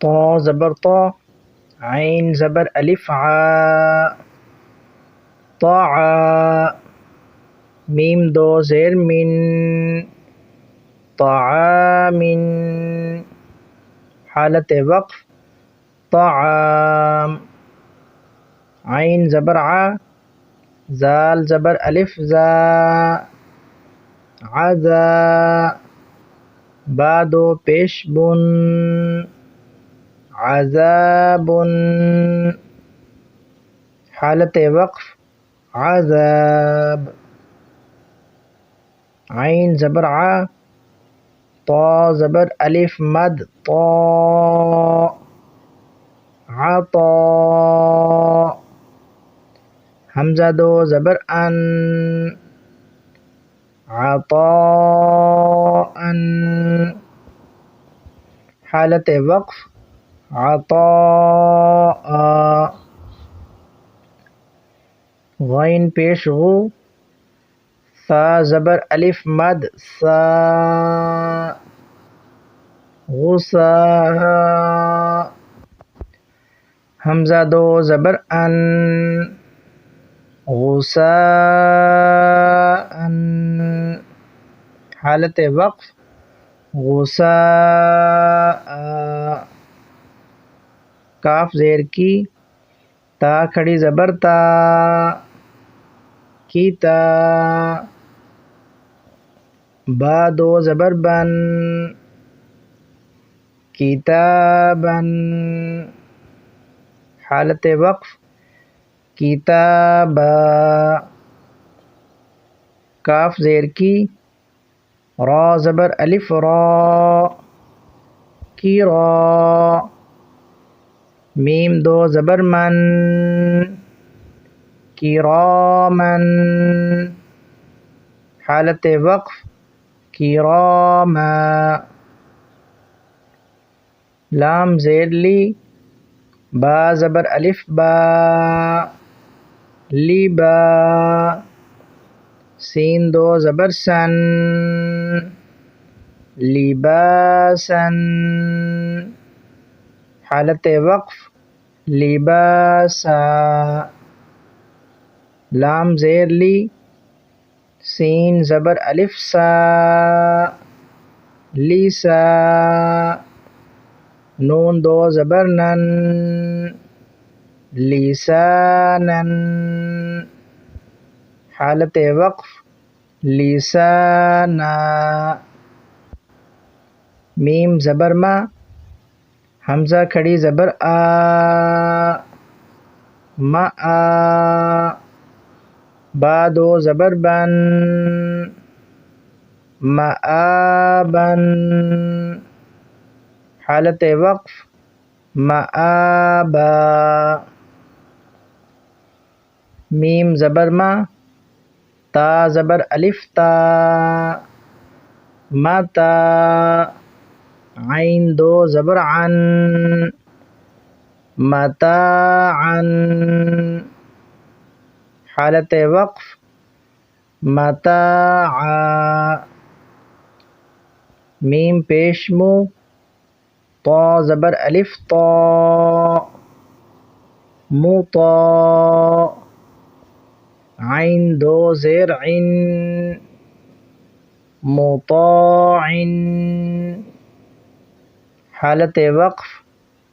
طا زبر طا، عین زبر الف عا، طاعا. میم دو زیر من، طعام. حالت وقف طعام. عین زبر ع، زال زبر الف زا، عزا. با دو پیش بن، عذاب. حالت وقف عذاب. عین زبر ع، طا زبر الف مد طا، عطا. حمزہ دو زبر ان، عطاء. حالت وقف عطاء. غین پیش غو، سا زبر الف مد سا، غصا. حمزہ دو زبر ان، غصاء. حالت وقف غصاء. کاف زیر کی، تا کھڑی زبر تا، کیتا. با دو زبر بن، کتابا. حالت وقف کتابا. کاف زیر کی، را زبر الف را، کی را. میم دو زبر من، کرامن. حالت وقف کراما. لام زیر لی، با زبر الف با، لیبا. سین دو زبر سن، لباسن. حالت وقف لباسا. لام زیر لی، سین زبر الف سا، لیسا. نون دو زبر نن، لسانن. حالت وقف لسانا. میم زبر ما، حمزہ کھڑی زبر آ، ما آ. با دو زبر بن، مآبن. حالت وقف مآبا. میم زبر ما، تا زبر الف تا، متا. عین دو زبر عن، متاعا. حالت وقف متاعا. میم پیش مو، طا زبر الف طا، مطا. عین دو زیر عن، مطاع. حالت وقف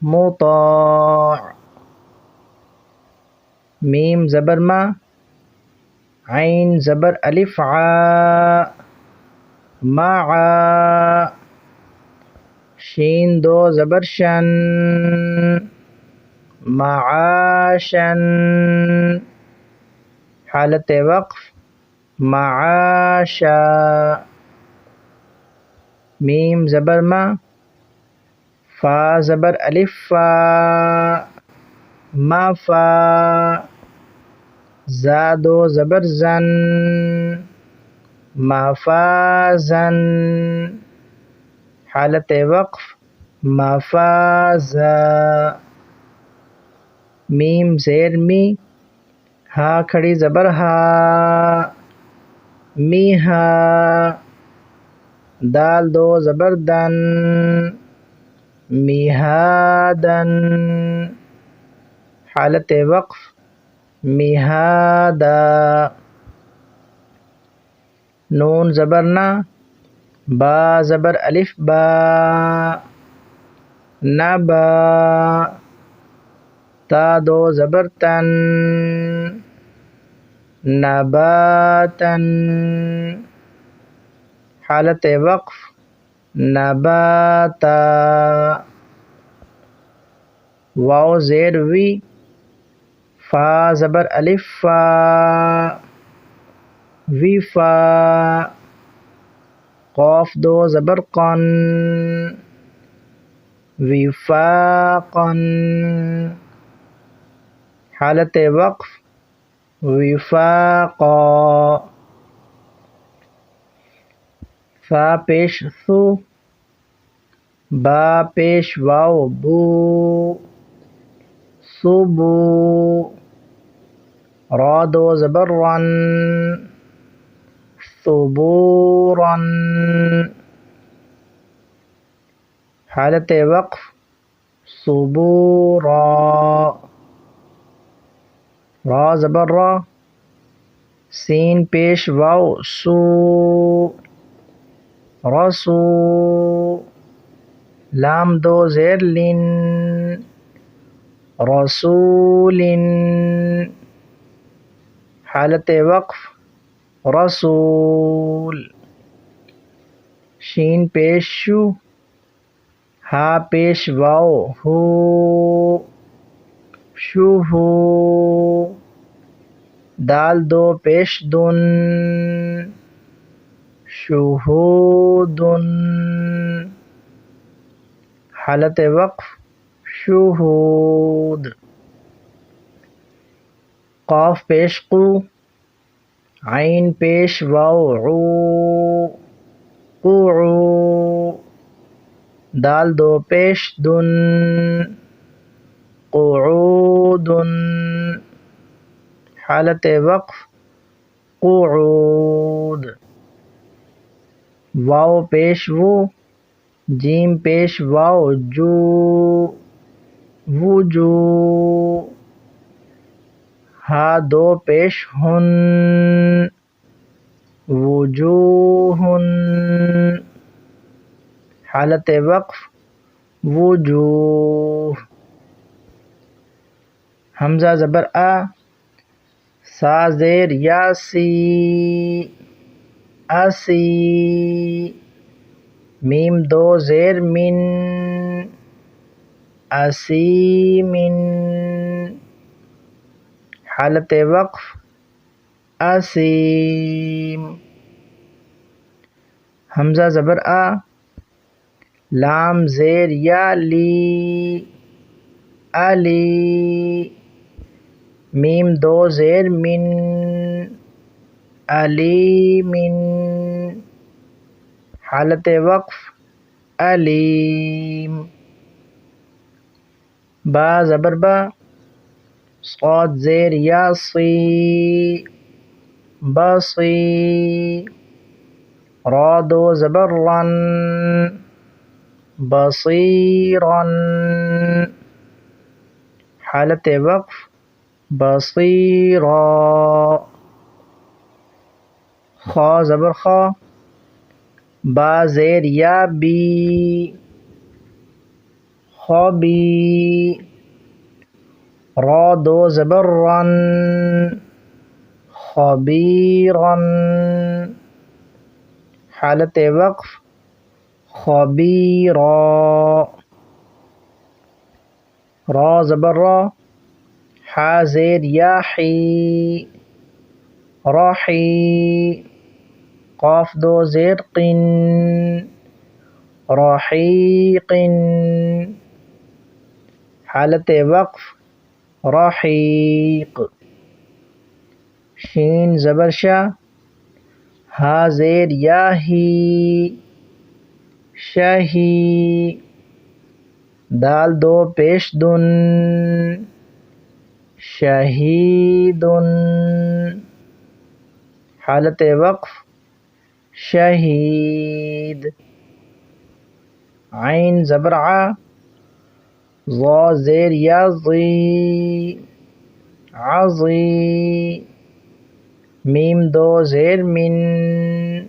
مطاع. میم زبر ما، عین زبر الف عا، معا. شین دو زبر شن، معاشن. حالت وقف معاشا. میم زبر ما، فا زبر الف فا، ما فا. زا دو زبر زن، مفازن. حالت وقف مفازا. میم زیر می، ہا کھڑی زبر ہا، میہا. دال دو زبر دن، مہادا حالت وقف مہادا نون زبر نا با زبر الف با نبا تا دو زبر تن نباتا حالت وقف نباتا واو زیر وی فا زبر الف فا وفا قاف دو زبر قن وفاقا حالت وقف وفاقا فا پیش ثو با پیش واو بو صبو را دو زبر رن ثبورا حالت وقف صبورا را زبر را سین پیش واو سو رسو لام دو زیر لن رسول حالت وقف رسول شین پیش شو ہا پیش واو ہو شوہو دال دو پیش دن شہودن حالت وقف شہود قاف پیش قو عین پیش واو عو قوعو دال دو پیش دن قعودن حالت وقف قعود واو پیش وو جیم پیش واو جو وجو ہا دو پیش ہن وجوہن حالت وقف وجوہ حمزہ زبر آ سا زیر یاسی اسی میم دو زیر من اسیمن حالت وقف اسیم حمزہ زبر آ لام زیر یا لی علی میم دو زیر من علی من حالت وقف علیم با زبر با صاد زیر یا سی بصی را دو زبر رن بصیرا حالت وقف بصیرا خا زبر خا با زیر یا بی خبی را دو زبر رن خبیرا حالت وقف خبیرا را زبر را حا زیر یا حی رحی قاف دو زیر قن رحیق حالت وقف رحیق شین زبر شا ہا زیر یا ہی شہی دال دو پیش دن شہیدن حالت وقف شہید عین زبر ع ظا زیر یا ضی عضی میم دو زیر من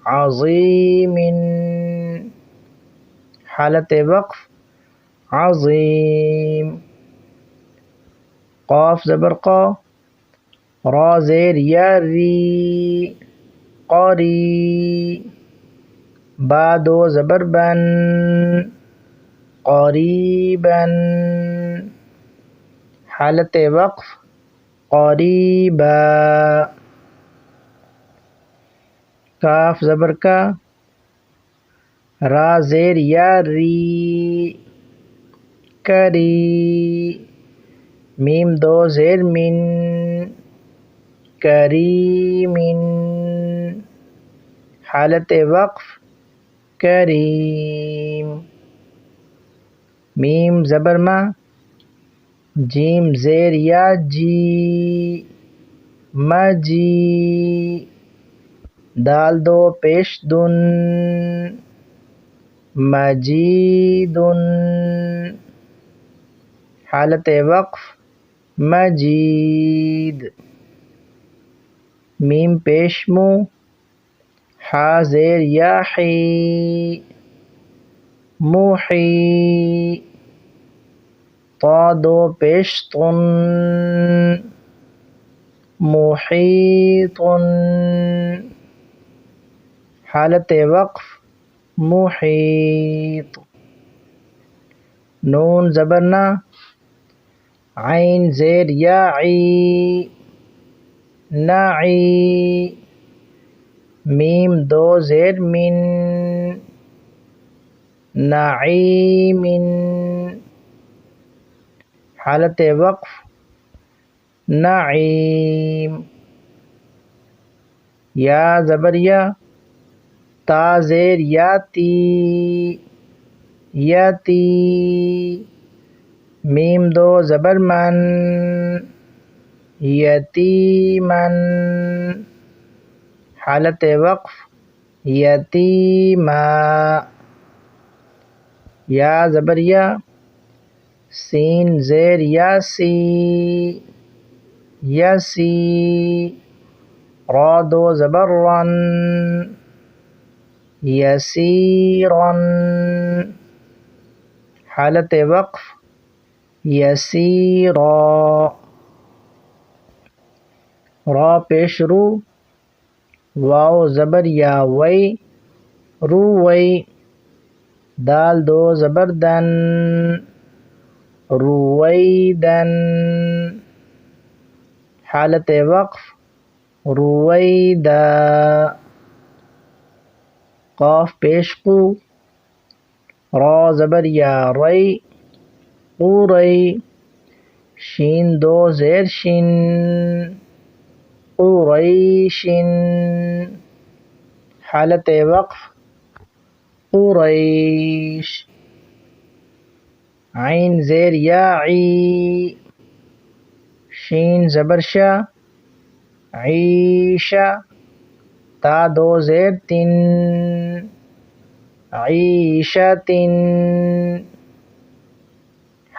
عظیم حالت وقف عظیم قاف زبر قا را زیر یا ری قاری با دو زبر بن قریبا حالت وقف قریبا کاف زبر کا را زیر یا ری کری میم دو زیر من کریم حالت وقف کریم میم زبر ما جیم زیر یا جی مجی دال دو پیش دن مجیدن حالت وقف مجید میم پیش مو حا زیر یا حی موحی طا دو پیش طن محیط حالت وقف محیط نون زبرنا عین زیر یا عی نعی میم دو زیر من نعیم حالت وقف نعیم یا زبر یا تا زیر یاتی یاتی میم دو زبر من یتیمن حالت وقف یتیما یا زبر یا سین زیر یاسی یسی را دو زبر رن یسیرن حالت وقف یسیرا را پیش رو واو زبر یا وی روی دال دو زبر دن رویدن حالت وقف رویدا قاف پیش قو را زبر یا ری قوری شین دو زیر شن قریشن حالت وقف قریش عین زیر یا عی شین زبر شا عیشا تا دو زیر تن عیشتن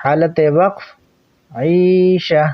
حالت وقف عیشہ